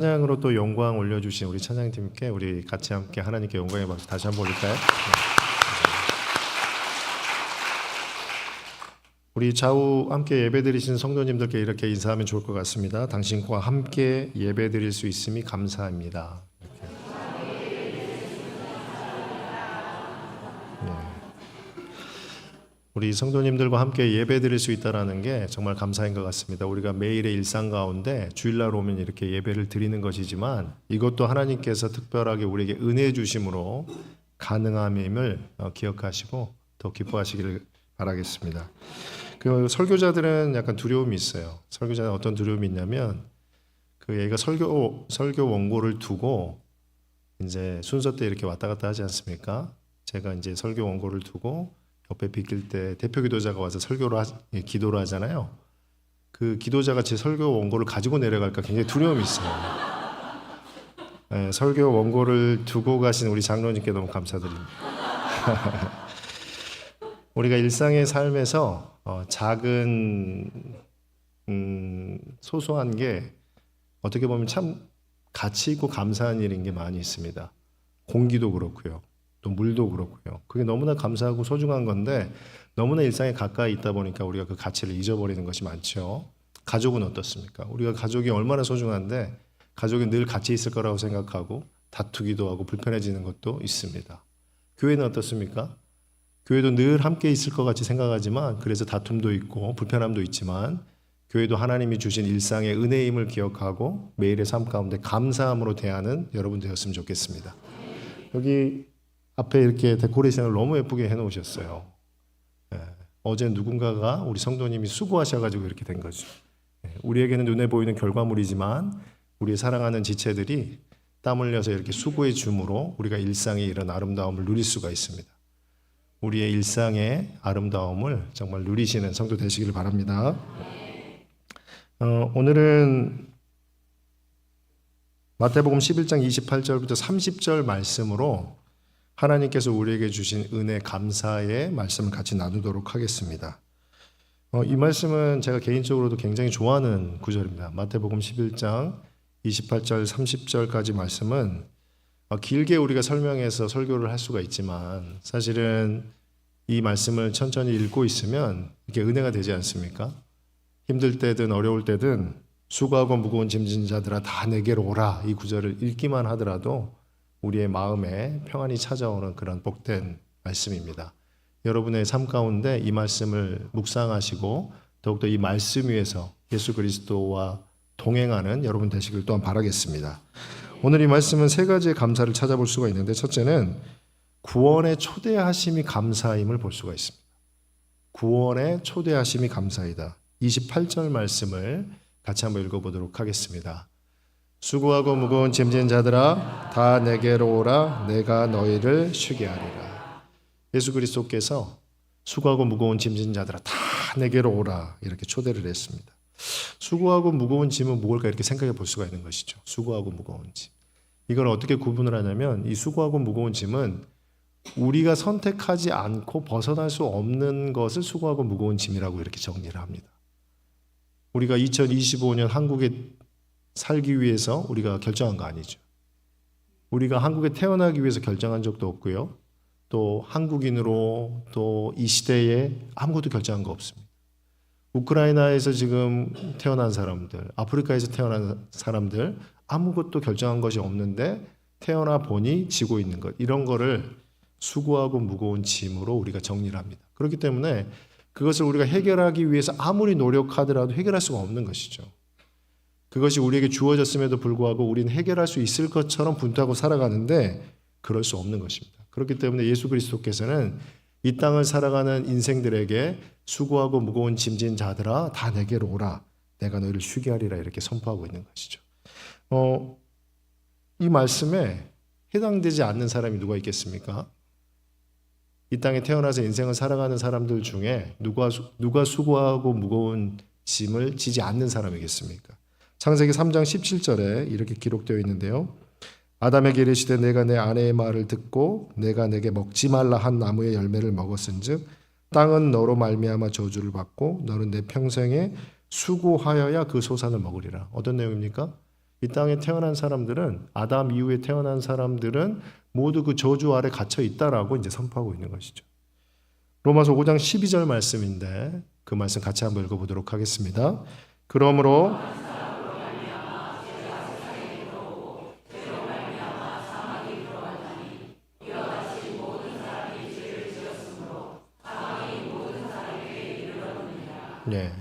찬양으로 또 영광 올려주신 우리 찬양팀께 우리 같이 함께 하나님께 영광의 박수 다시 한번 올릴까요? 우리 좌우 함께 예배드리신 성도님들께 이렇게 인사하면 좋을 것 같습니다. 당신과 함께 예배드릴 수 있음이 감사합니다. 우리 성도님들과 함께 예배드릴 수 있다는 게 정말 감사인 것 같습니다. 우리가 매일의 일상 가운데 주일날 오면 이렇게 예배를 드리는 것이지만 이것도 하나님께서 특별하게 우리에게 은혜 주심으로 가능함임을 기억하시고 더 기뻐하시기를 바라겠습니다. 그 설교자들은 약간 두려움이 있어요. 설교자는 어떤 두려움이 있냐면 얘가 설교 원고를 두고 이제 순서 때 이렇게 왔다 갔다 하지 않습니까? 제가 이제 설교 원고를 두고 옆에 비킬 때 대표 기도자가 와서 기도를 하잖아요. 그 기도자가 제 설교 원고를 가지고 내려갈까 굉장히 두려움이 있어요. 네, 설교 원고를 두고 가신 우리 장로님께 너무 감사드립니다. 우리가 일상의 삶에서 작은 소소한 게 어떻게 보면 참 가치 있고 감사한 일인 게 많이 있습니다. 공기도 그렇고요. 또 물도 그렇고요. 그게 너무나 감사하고 소중한 건데 너무나 일상에 가까이 있다 보니까 우리가 그 가치를 잊어버리는 것이 많죠. 가족은 어떻습니까? 우리가 가족이 얼마나 소중한데 가족이 늘 같이 있을 거라고 생각하고 다투기도 하고 불편해지는 것도 있습니다. 교회는 어떻습니까? 교회도 늘 함께 있을 것 같이 생각하지만 그래서 다툼도 있고 불편함도 있지만 교회도 하나님이 주신 일상의 은혜임을 기억하고 매일의 삶 가운데 감사함으로 대하는 여러분 되었으면 좋겠습니다. 여기 앞에 이렇게 데코레이션을 너무 예쁘게 해놓으셨어요. 어제 누군가가 우리 성도님이 수고하셔가지고 이렇게 된 거죠. 우리에게는 눈에 보이는 결과물이지만 우리 사랑하는 지체들이 땀 흘려서 이렇게 수고해 줌으로 우리가 일상의 이런 아름다움을 누릴 수가 있습니다. 우리의 일상의 아름다움을 정말 누리시는 성도 되시기를 바랍니다. 오늘은 마태복음 11장 28절부터 30절 말씀으로 하나님께서 우리에게 주신 은혜 감사의 말씀을 같이 나누도록 하겠습니다. 이 말씀은 제가 개인적으로도 굉장히 좋아하는 구절입니다. 마태복음 11장 28절 30절까지 말씀은 길게 우리가 설명해서 설교를 할 수가 있지만 사실은 이 말씀을 천천히 읽고 있으면 이게 은혜가 되지 않습니까? 힘들 때든 어려울 때든 수고하고 무거운 짐진 자들아 다 내게로 오라 이 구절을 읽기만 하더라도 우리의 마음에 평안이 찾아오는 그런 복된 말씀입니다. 여러분의 삶 가운데 이 말씀을 묵상하시고 더욱더 이 말씀 위에서 예수 그리스도와 동행하는 여러분 되시길 또한 바라겠습니다. 오늘 이 말씀은 세 가지의 감사를 찾아볼 수가 있는데 첫째는 구원의 초대하심이 감사임을 볼 수가 있습니다. 구원의 초대하심이 감사이다. 28절 말씀을 같이 한번 읽어보도록 하겠습니다. 수고하고 무거운 짐진 자들아 다 내게로 오라 내가 너희를 쉬게 하리라. 예수 그리스도께서 수고하고 무거운 짐진 자들아 다 내게로 오라 이렇게 초대를 했습니다. 수고하고 무거운 짐은 뭘까 이렇게 생각해 볼 수가 있는 것이죠. 수고하고 무거운 짐. 이걸 어떻게 구분을 하냐면 이 수고하고 무거운 짐은 우리가 선택하지 않고 벗어날 수 없는 것을 수고하고 무거운 짐이라고 이렇게 정리를 합니다. 우리가 2025년 한국에 살기 위해서 우리가 결정한 거 아니죠. 우리가 한국에 태어나기 위해서 결정한 적도 없고요. 또 한국인으로 또 이 시대에 아무것도 결정한 거 없습니다. 우크라이나에서 지금 태어난 사람들, 아프리카에서 태어난 사람들 아무것도 결정한 것이 없는데 태어나 보니 지고 있는 것 이런 거를 수고하고 무거운 짐으로 우리가 정리를 합니다. 그렇기 때문에 그것을 우리가 해결하기 위해서 아무리 노력하더라도 해결할 수가 없는 것이죠. 그것이 우리에게 주어졌음에도 불구하고 우리는 해결할 수 있을 것처럼 분투하고 살아가는데 그럴 수 없는 것입니다. 그렇기 때문에 예수 그리스도께서는 이 땅을 살아가는 인생들에게 수고하고 무거운 짐진 자들아 다 내게로 오라 내가 너희를 쉬게 하리라 이렇게 선포하고 있는 것이죠. 이 말씀에 해당되지 않는 사람이 누가 있겠습니까? 이 땅에 태어나서 인생을 살아가는 사람들 중에 누가 수고하고 무거운 짐을 지지 않는 사람이겠습니까? 창세기 3장 17절에 이렇게 기록되어 있는데요. 아담에게 이르시되 내가 내 아내의 말을 듣고 내가 내게 먹지 말라 한 나무의 열매를 먹었은즉 땅은 너로 말미암아 저주를 받고 너는 내 평생에 수고하여야 그 소산을 먹으리라. 어떤 내용입니까? 이 땅에 태어난 사람들은, 아담 이후에 태어난 사람들은 모두 그 저주 아래 갇혀 있다라고 이제 선포하고 있는 것이죠. 로마서 5장 12절 말씀인데 그 말씀 같이 한번 읽어보도록 하겠습니다. 그러므로 네,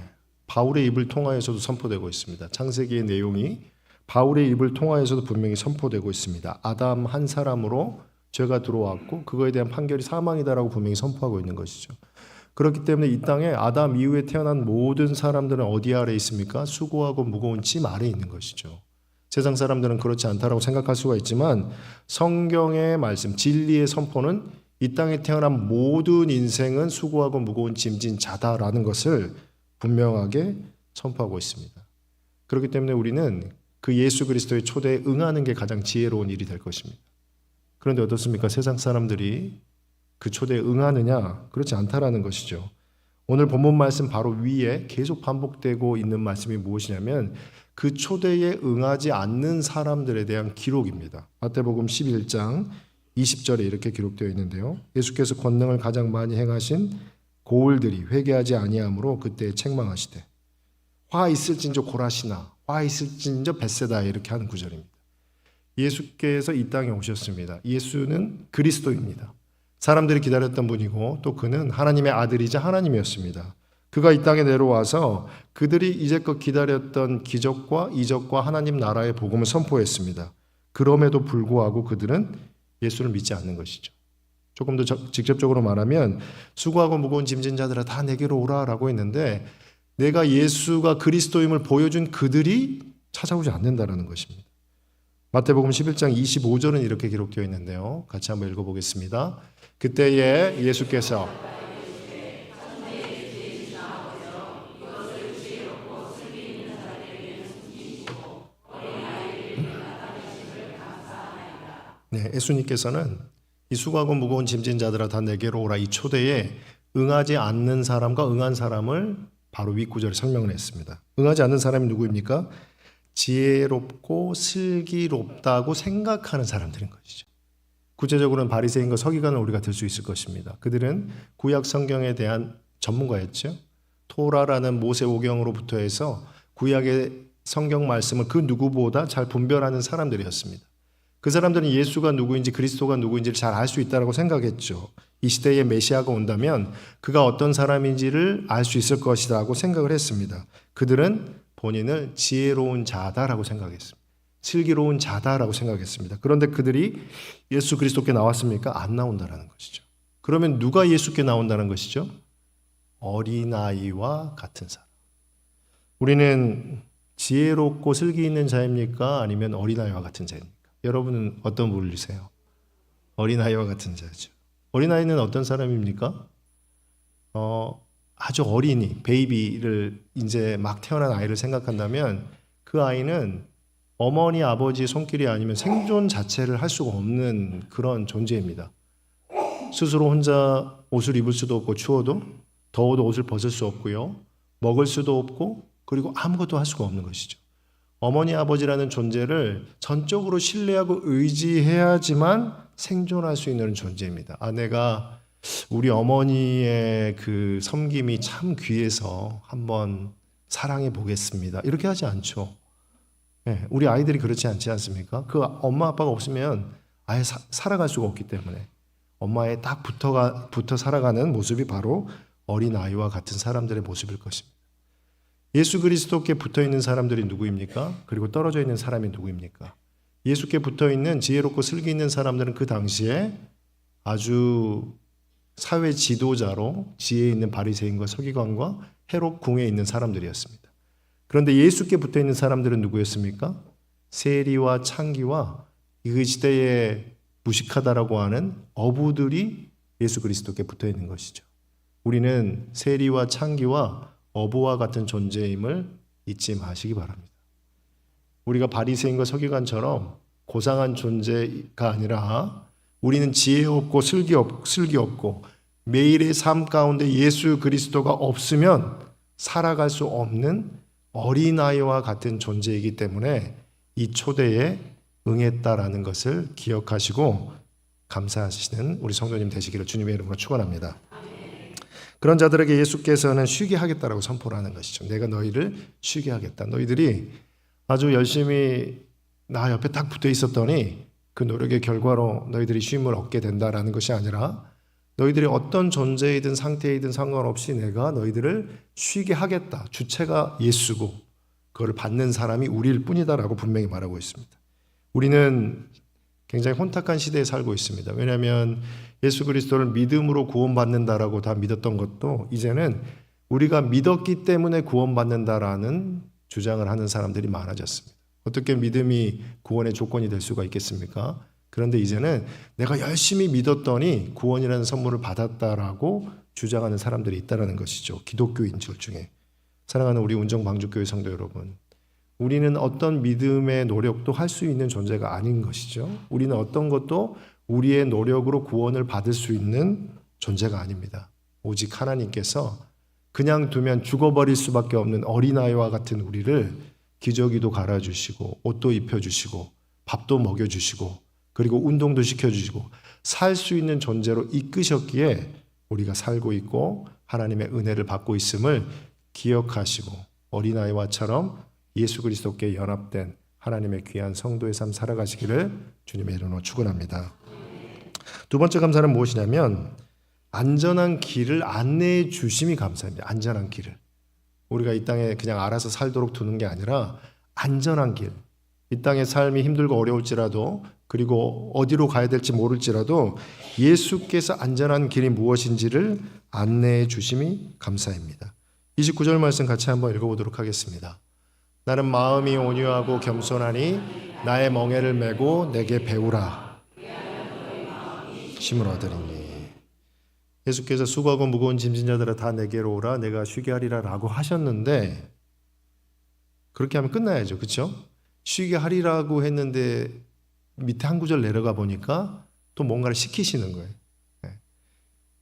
바울의 입을 통하여서도 선포되고 있습니다. 창세기의 내용이 바울의 입을 통하여서도 분명히 선포되고 있습니다. 아담 한 사람으로 죄가 들어왔고 그거에 대한 판결이 사망이다라고 분명히 선포하고 있는 것이죠. 그렇기 때문에 이 땅에 아담 이후에 태어난 모든 사람들은 어디 아래 있습니까? 수고하고 무거운 짐 아래 있는 것이죠. 세상 사람들은 그렇지 않다라고 생각할 수가 있지만 성경의 말씀, 진리의 선포는 이 땅에 태어난 모든 인생은 수고하고 무거운 짐진 자다라는 것을 분명하게 선포하고 있습니다. 그렇기 때문에 우리는 그 예수 그리스도의 초대에 응하는 게 가장 지혜로운 일이 될 것입니다. 그런데 어떻습니까? 세상 사람들이 그 초대에 응하느냐? 그렇지 않다라는 것이죠. 오늘 본문 말씀 바로 위에 계속 반복되고 있는 말씀이 무엇이냐면 그 초대에 응하지 않는 사람들에 대한 기록입니다. 마태복음 11장 20절에 이렇게 기록되어 있는데요. 예수께서 권능을 가장 많이 행하신 고을들이 회개하지 아니하므로 그때 책망하시되 화 있을진저 고라시나 화 있을진저 벳세다 이렇게 하는 구절입니다. 예수께서 이 땅에 오셨습니다. 예수는 그리스도입니다. 사람들이 기다렸던 분이고 또 그는 하나님의 아들이자 하나님이었습니다. 그가 이 땅에 내려와서 그들이 이제껏 기다렸던 기적과 이적과 하나님 나라의 복음을 선포했습니다. 그럼에도 불구하고 그들은 예수를 믿지 않는 것이죠. 조금 더 직접적으로 말하면 수고하고 무거운 짐진 자들아 다 내게로 오라라고 했는데 내가 예수가 그리스도임을 보여준 그들이 찾아오지 않는다라는 것입니다. 마태복음 11장 25절은 이렇게 기록되어 있는데요. 같이 한번 읽어보겠습니다. 그때에 예수께서 네, 예수님께서는 이 수고하고 무거운 짐진 자들아 다 내게로 오라 이 초대에 응하지 않는 사람과 응한 사람을 바로 윗구절에 설명을 했습니다. 응하지 않는 사람이 누구입니까? 지혜롭고 슬기롭다고 생각하는 사람들인 것이죠. 구체적으로는 바리새인과 서기관을 우리가 들 수 있을 것입니다. 그들은 구약 성경에 대한 전문가였죠. 토라라는 모세오경으로부터 해서 구약의 성경 말씀을 그 누구보다 잘 분별하는 사람들이었습니다. 그 사람들은 예수가 누구인지 그리스도가 누구인지를 잘 알 수 있다고 생각했죠. 이 시대에 메시아가 온다면 그가 어떤 사람인지를 알 수 있을 것이라고 생각을 했습니다. 그들은 본인을 지혜로운 자다라고 생각했습니다. 슬기로운 자다라고 생각했습니다. 그런데 그들이 예수 그리스도께 나왔습니까? 안 나온다라는 것이죠. 그러면 누가 예수께 나온다는 것이죠? 어린아이와 같은 사람. 우리는 지혜롭고 슬기 있는 자입니까? 아니면 어린아이와 같은 자입니까? 여러분은 어떤 분이세요? 어린아이와 같은 자죠. 어린아이는 어떤 사람입니까? 아주 어린이, 베이비를 이제 막 태어난 아이를 생각한다면 그 아이는 어머니, 아버지의 손길이 아니면 생존 자체를 할 수가 없는 그런 존재입니다. 스스로 혼자 옷을 입을 수도 없고 추워도 더워도 옷을 벗을 수 없고요. 먹을 수도 없고 그리고 아무것도 할 수가 없는 것이죠. 어머니, 아버지라는 존재를 전적으로 신뢰하고 의지해야지만 생존할 수 있는 존재입니다. 내가 우리 어머니의 그 섬김이 참 귀해서 한번 사랑해 보겠습니다. 이렇게 하지 않죠. 네, 우리 아이들이 그렇지 않지 않습니까? 그 엄마 아빠가 없으면 아예 살아갈 수가 없기 때문에 엄마에 딱 붙어 살아가는 모습이 바로 어린아이와 같은 사람들의 모습일 것입니다. 예수 그리스도께 붙어 있는 사람들이 누구입니까? 그리고 떨어져 있는 사람이 누구입니까? 예수께 붙어 있는 지혜롭고 슬기 있는 사람들은 그 당시에 아주 사회 지도자로 지혜 있는 바리새인과 서기관과 헤롯 궁에 있는 사람들이었습니다. 그런데 예수께 붙어 있는 사람들은 누구였습니까? 세리와 창기와 그 시대에 무식하다라고 하는 어부들이 예수 그리스도께 붙어 있는 것이죠. 우리는 세리와 창기와 어부와 같은 존재임을 잊지 마시기 바랍니다. 우리가 바리새인과 서기관처럼 고상한 존재가 아니라 우리는 지혜 없고 슬기 없고 매일의 삶 가운데 예수 그리스도가 없으면 살아갈 수 없는 어린아이와 같은 존재이기 때문에 이 초대에 응했다라는 것을 기억하시고 감사하시는 우리 성도님 되시기를 주님의 이름으로 축원합니다. 그런 자들에게 예수께서는 쉬게 하겠다라고 선포를 하는 것이죠. 내가 너희를 쉬게 하겠다. 너희들이 아주 열심히 나 옆에 딱 붙어 있었더니 그 노력의 결과로 너희들이 쉼을 얻게 된다라는 것이 아니라 너희들이 어떤 존재이든 상태이든 상관없이 내가 너희들을 쉬게 하겠다. 주체가 예수고 그걸 받는 사람이 우리일 뿐이다라고 분명히 말하고 있습니다. 우리는 굉장히 혼탁한 시대에 살고 있습니다. 왜냐하면 예수 그리스도를 믿음으로 구원받는다라고 다 믿었던 것도 이제는 우리가 믿었기 때문에 구원받는다라는 주장을 하는 사람들이 많아졌습니다. 어떻게 믿음이 구원의 조건이 될 수가 있겠습니까? 그런데 이제는 내가 열심히 믿었더니 구원이라는 선물을 받았다라고 주장하는 사람들이 있다는 것이죠. 기독교인들 중에. 사랑하는 우리 운정방주교회 성도 여러분, 우리는 어떤 믿음의 노력도 할 수 있는 존재가 아닌 것이죠. 우리는 어떤 것도 우리의 노력으로 구원을 받을 수 있는 존재가 아닙니다. 오직 하나님께서 그냥 두면 죽어버릴 수밖에 없는 어린아이와 같은 우리를 기저귀도 갈아주시고 옷도 입혀주시고 밥도 먹여주시고 그리고 운동도 시켜주시고 살 수 있는 존재로 이끄셨기에 우리가 살고 있고 하나님의 은혜를 받고 있음을 기억하시고 어린아이와처럼 예수 그리스도께 연합된 하나님의 귀한 성도의 삶 살아가시기를 주님의 이름으로 축원합니다. 두 번째 감사는 무엇이냐면 안전한 길을 안내해 주심이 감사합니다. 안전한 길을. 우리가 이 땅에 그냥 알아서 살도록 두는 게 아니라 안전한 길. 이 땅의 삶이 힘들고 어려울지라도 그리고 어디로 가야 될지 모를지라도 예수께서 안전한 길이 무엇인지를 안내해 주심이 감사입니다. 29절 말씀 같이 한번 읽어보도록 하겠습니다. 나는 마음이 온유하고 겸손하니 나의 멍에를 메고 내게 배우라. 쉼을 얻으리니. 예수께서 수고하고 무거운 짐진 자들아 다 내게로 오라 내가 쉬게 하리라 라고 하셨는데 그렇게 하면 끝나야죠. 그렇죠? 쉬게 하리라고 했는데 밑에 한 구절 내려가 보니까 또 뭔가를 시키시는 거예요.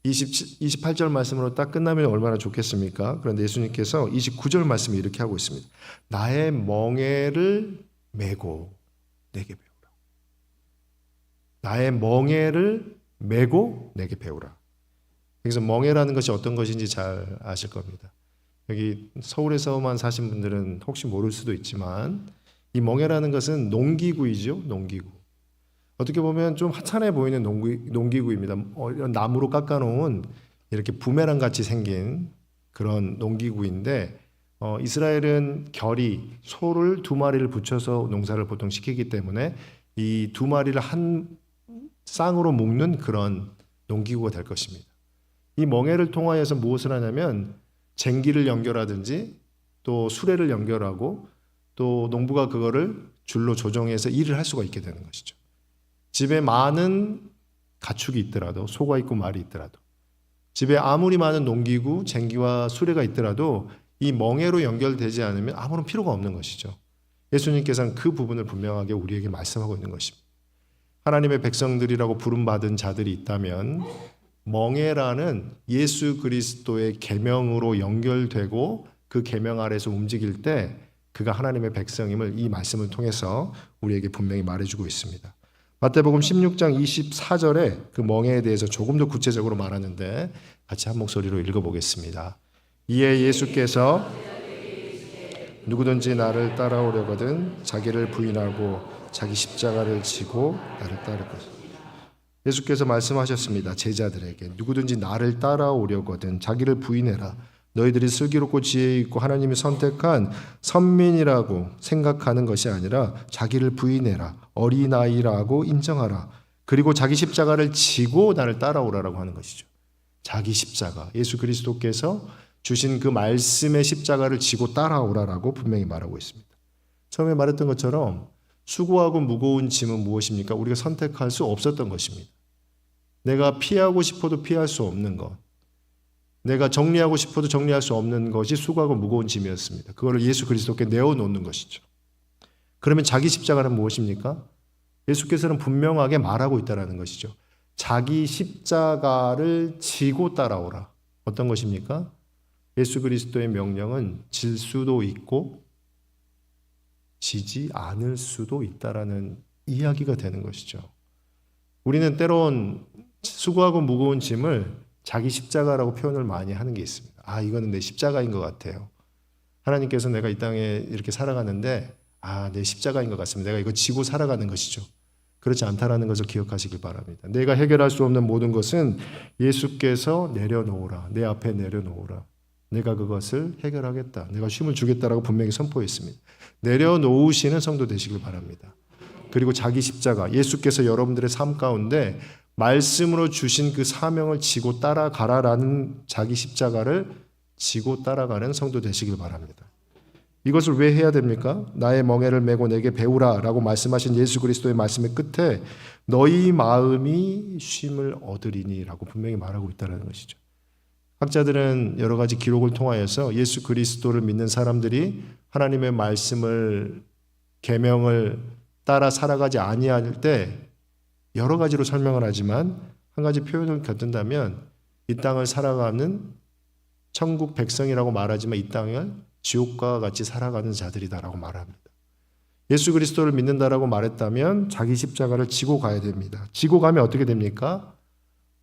28절 말씀으로 딱 끝나면 얼마나 좋겠습니까? 그런데 예수님께서 29절 말씀을 이렇게 하고 있습니다. 나의 멍에를 메고 내게 배우라. 나의 멍에를 메고 내게 배우라. 여기서 멍에라는 것이 어떤 것인지 잘 아실 겁니다. 여기 서울에서만 사신 분들은 혹시 모를 수도 있지만 이 멍에라는 것은 농기구이죠. 농기구. 어떻게 보면 좀 하찮아 보이는 농기구입니다. 나무로 깎아놓은 이렇게 부메랑 같이 생긴 그런 농기구인데 이스라엘은 결이 소를 2마리를 붙여서 농사를 보통 시키기 때문에 이 2마리를 한 쌍으로 묶는 그런 농기구가 될 것입니다. 이 멍에를 통하여서 무엇을 하냐면 쟁기를 연결하든지 또 수레를 연결하고 또 농부가 그거를 줄로 조정해서 일을 할 수가 있게 되는 것이죠. 집에 많은 가축이 있더라도 소가 있고 말이 있더라도 집에 아무리 많은 농기구, 쟁기와 수레가 있더라도 이 멍에로 연결되지 않으면 아무런 필요가 없는 것이죠. 예수님께서는 그 부분을 분명하게 우리에게 말씀하고 있는 것입니다. 하나님의 백성들이라고 부름받은 자들이 있다면 멍에라는 예수 그리스도의 계명으로 연결되고 그 계명 아래서 움직일 때 그가 하나님의 백성임을 이 말씀을 통해서 우리에게 분명히 말해주고 있습니다. 마태복음 16장 24절에 그 멍에에 대해서 조금 더 구체적으로 말하는데 같이 한 목소리로 읽어보겠습니다. 이에 예수께서 누구든지 나를 따라오려거든 자기를 부인하고 자기 십자가를 지고 나를 따를 것이다. 예수께서 말씀하셨습니다. 제자들에게 누구든지 나를 따라오려거든 자기를 부인해라. 너희들이 슬기롭고 지혜 있고 하나님이 선택한 선민이라고 생각하는 것이 아니라 자기를 부인해라. 어린아이라고 인정하라. 그리고 자기 십자가를 지고 나를 따라오라라고 하는 것이죠. 자기 십자가. 예수 그리스도께서 주신 그 말씀의 십자가를 지고 따라오라라고 분명히 말하고 있습니다. 처음에 말했던 것처럼 수고하고 무거운 짐은 무엇입니까? 우리가 선택할 수 없었던 것입니다. 내가 피하고 싶어도 피할 수 없는 것. 내가 정리하고 싶어도 정리할 수 없는 것이 수고하고 무거운 짐이었습니다. 그거를 예수 그리스도께 내어놓는 것이죠. 그러면 자기 십자가는 무엇입니까? 예수께서는 분명하게 말하고 있다는 것이죠. 자기 십자가를 지고 따라오라. 어떤 것입니까? 예수 그리스도의 명령은 질 수도 있고 지지 않을 수도 있다라는 이야기가 되는 것이죠. 우리는 때론 수고하고 무거운 짐을 자기 십자가라고 표현을 많이 하는 게 있습니다. 아, 이거는 내 십자가인 것 같아요. 하나님께서 내가 이 땅에 이렇게 살아가는데 내 십자가인 것 같습니다. 내가 이거 지고 살아가는 것이죠. 그렇지 않다라는 것을 기억하시길 바랍니다. 내가 해결할 수 없는 모든 것은 예수께서 내려놓으라. 내 앞에 내려놓으라. 내가 그것을 해결하겠다. 내가 쉼을 주겠다라고 분명히 선포했습니다. 내려놓으시는 성도 되시길 바랍니다. 그리고 자기 십자가, 예수께서 여러분들의 삶 가운데 말씀으로 주신 그 사명을 지고 따라가라라는 자기 십자가를 지고 따라가는 성도 되시길 바랍니다. 이것을 왜 해야 됩니까? 나의 멍에를 메고 내게 배우라 라고 말씀하신 예수 그리스도의 말씀의 끝에 너희 마음이 쉼을 얻으리니 라고 분명히 말하고 있다는 것이죠. 학자들은 여러 가지 기록을 통하여서 예수 그리스도를 믿는 사람들이 하나님의 말씀을 계명을 따라 살아가지 아니할 때 여러 가지로 설명을 하지만 한 가지 표현을 곁든다면 이 땅을 살아가는 천국 백성이라고 말하지만 이 땅을 지옥과 같이 살아가는 자들이다라고 말합니다. 예수 그리스도를 믿는다라고 말했다면 자기 십자가를 지고 가야 됩니다. 지고 가면 어떻게 됩니까?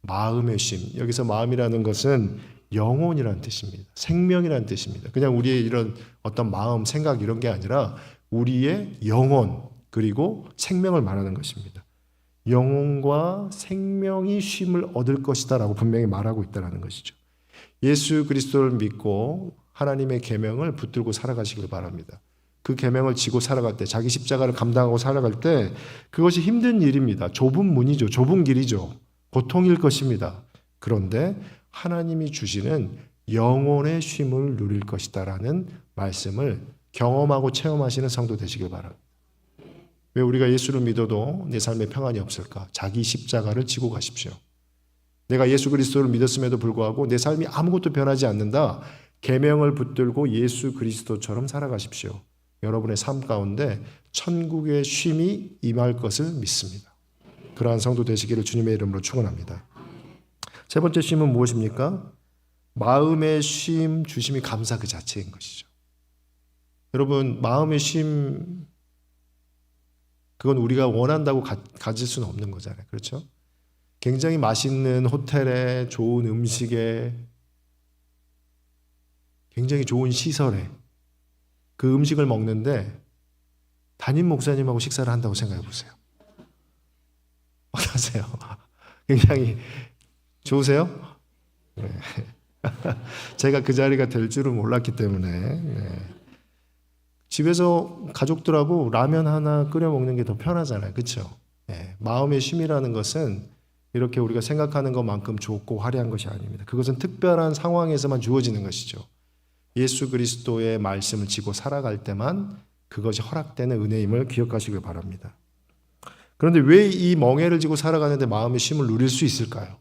마음의 쉼. 여기서 마음이라는 것은 영혼이라는 뜻입니다. 생명이라는 뜻입니다. 그냥 우리의 이런 어떤 마음, 생각 이런 게 아니라 우리의 영혼 그리고 생명을 말하는 것입니다. 영혼과 생명이 쉼을 얻을 것이다 라고 분명히 말하고 있다는 것이죠. 예수 그리스도를 믿고 하나님의 계명을 붙들고 살아가시길 바랍니다. 그 계명을 지고 살아갈 때, 자기 십자가를 감당하고 살아갈 때 그것이 힘든 일입니다. 좁은 문이죠. 좁은 길이죠. 고통일 것입니다. 그런데 하나님이 주시는 영혼의 쉼을 누릴 것이다라는 말씀을 경험하고 체험하시는 성도 되시길 바랍니다. 왜 우리가 예수를 믿어도 내 삶에 평안이 없을까? 자기 십자가를 지고 가십시오. 내가 예수 그리스도를 믿었음에도 불구하고 내 삶이 아무것도 변하지 않는다. 계명을 붙들고 예수 그리스도처럼 살아가십시오. 여러분의 삶 가운데 천국의 쉼이 임할 것을 믿습니다. 그러한 성도 되시기를 주님의 이름으로 축원합니다. 세 번째 쉼은 무엇입니까? 마음의 쉼 주심이 감사 그 자체인 것이죠. 여러분, 마음의 쉼 그건 우리가 원한다고 가질 수는 없는 거잖아요. 그렇죠? 굉장히 맛있는 호텔에 좋은 음식에 굉장히 좋은 시설에 그 음식을 먹는데 담임 목사님하고 식사를 한다고 생각해 보세요. 어떠세요? 굉장히 좋으세요? 네. 제가 그 자리가 될 줄은 몰랐기 때문에 네. 집에서 가족들하고 라면 하나 끓여 먹는 게 더 편하잖아요. 그렇죠? 네. 마음의 쉼이라는 것은 이렇게 우리가 생각하는 것만큼 좋고 화려한 것이 아닙니다. 그것은 특별한 상황에서만 주어지는 것이죠. 예수 그리스도의 말씀을 지고 살아갈 때만 그것이 허락되는 은혜임을 기억하시길 바랍니다. 그런데 왜 이 멍에를 지고 살아가는데 마음의 쉼을 누릴 수 있을까요?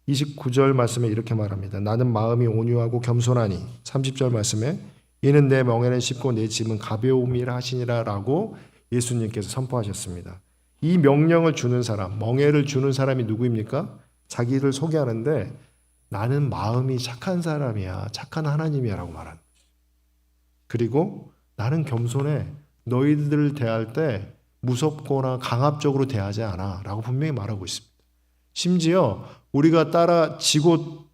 29절 말씀에 이렇게 말합니다. 나는 마음이 온유하고 겸손하니 30절 말씀에 이는 내 멍에는 쉽고 내 짐은 가벼움이라 하시니라 라고 예수님께서 선포하셨습니다. 이 명령을 주는 사람, 멍에를 주는 사람이 누구입니까? 자기를 소개하는데 나는 마음이 착한 사람이야, 착한 하나님이야 라고 말하는 거죠. 그리고 나는 겸손해, 너희들을 대할 때 무섭거나 강압적으로 대하지 않아 라고 분명히 말하고 있습니다. 심지어 우리가 지고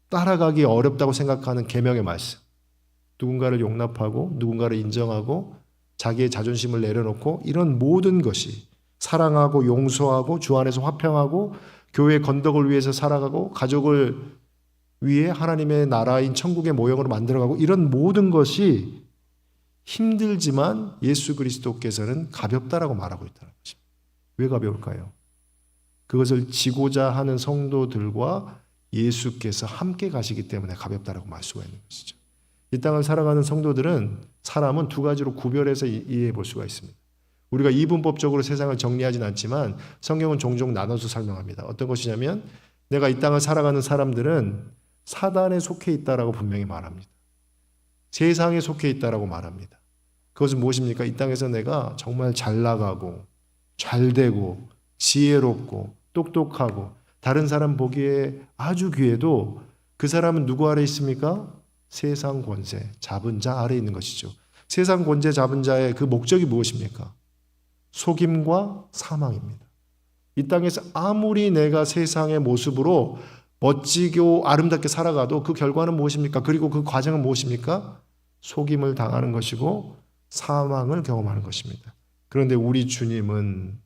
따라가기 어렵다고 생각하는 계명의 말씀, 누군가를 용납하고 누군가를 인정하고 자기의 자존심을 내려놓고 이런 모든 것이 사랑하고 용서하고 주 안에서 화평하고 교회의 건덕을 위해서 살아가고 가족을 위해 하나님의 나라인 천국의 모형으로 만들어가고 이런 모든 것이 힘들지만 예수 그리스도께서는 가볍다라고 말하고 있다는 것입니다. 왜 가벼울까요? 그것을 지고자 하는 성도들과 예수께서 함께 가시기 때문에 가볍다라고 말 수가 있는 것이죠. 이 땅을 살아가는 성도들은 사람은 두 가지로 구별해서 이해해 볼 수가 있습니다. 우리가 이분법적으로 세상을 정리하진 않지만 성경은 종종 나눠서 설명합니다. 어떤 것이냐면 내가 이 땅을 살아가는 사람들은 사단에 속해 있다라고 분명히 말합니다. 세상에 속해 있다라고 말합니다. 그것은 무엇입니까? 이 땅에서 내가 정말 잘 나가고 잘 되고 지혜롭고 똑똑하고 다른 사람 보기에 아주 귀해도 그 사람은 누구 아래 있습니까? 세상 권세 잡은 자 아래에 있는 것이죠. 세상 권세 잡은 자의 그 목적이 무엇입니까? 속임과 사망입니다. 이 땅에서 아무리 내가 세상의 모습으로 멋지고 아름답게 살아가도 그 결과는 무엇입니까? 그리고 그 과정은 무엇입니까? 속임을 당하는 것이고 사망을 경험하는 것입니다. 그런데 우리 주님은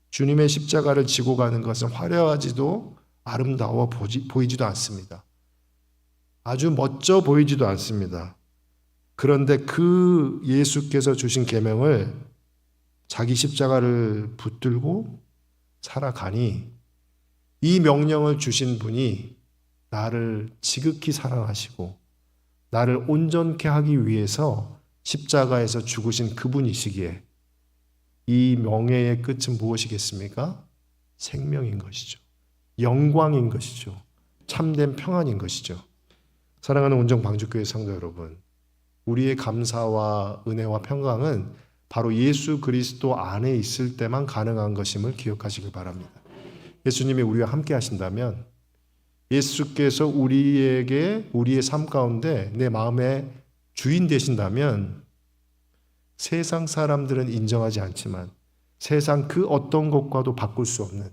주님의 십자가를 지고 가는 것은 화려하지도 아름다워 보이지도 않습니다. 아주 멋져 보이지도 않습니다. 그런데 그 예수께서 주신 계명을 자기 십자가를 붙들고 살아가니 이 명령을 주신 분이 나를 지극히 사랑하시고 나를 온전케 하기 위해서 십자가에서 죽으신 그분이시기에 이 명예의 끝은 무엇이겠습니까? 생명인 것이죠. 영광인 것이죠. 참된 평안인 것이죠. 사랑하는 온정 방주교회 성도 여러분, 우리의 감사와 은혜와 평강은 바로 예수 그리스도 안에 있을 때만 가능한 것임을 기억하시길 바랍니다. 예수님이 우리와 함께 하신다면, 예수께서 우리에게 우리의 삶 가운데 내 마음의 주인 되신다면 세상 사람들은 인정하지 않지만 세상 그 어떤 것과도 바꿀 수 없는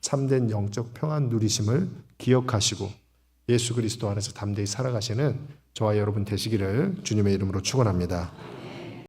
참된 영적 평안 누리심을 기억하시고 예수 그리스도 안에서 담대히 살아가시는 저와 여러분 되시기를 주님의 이름으로 축원합니다.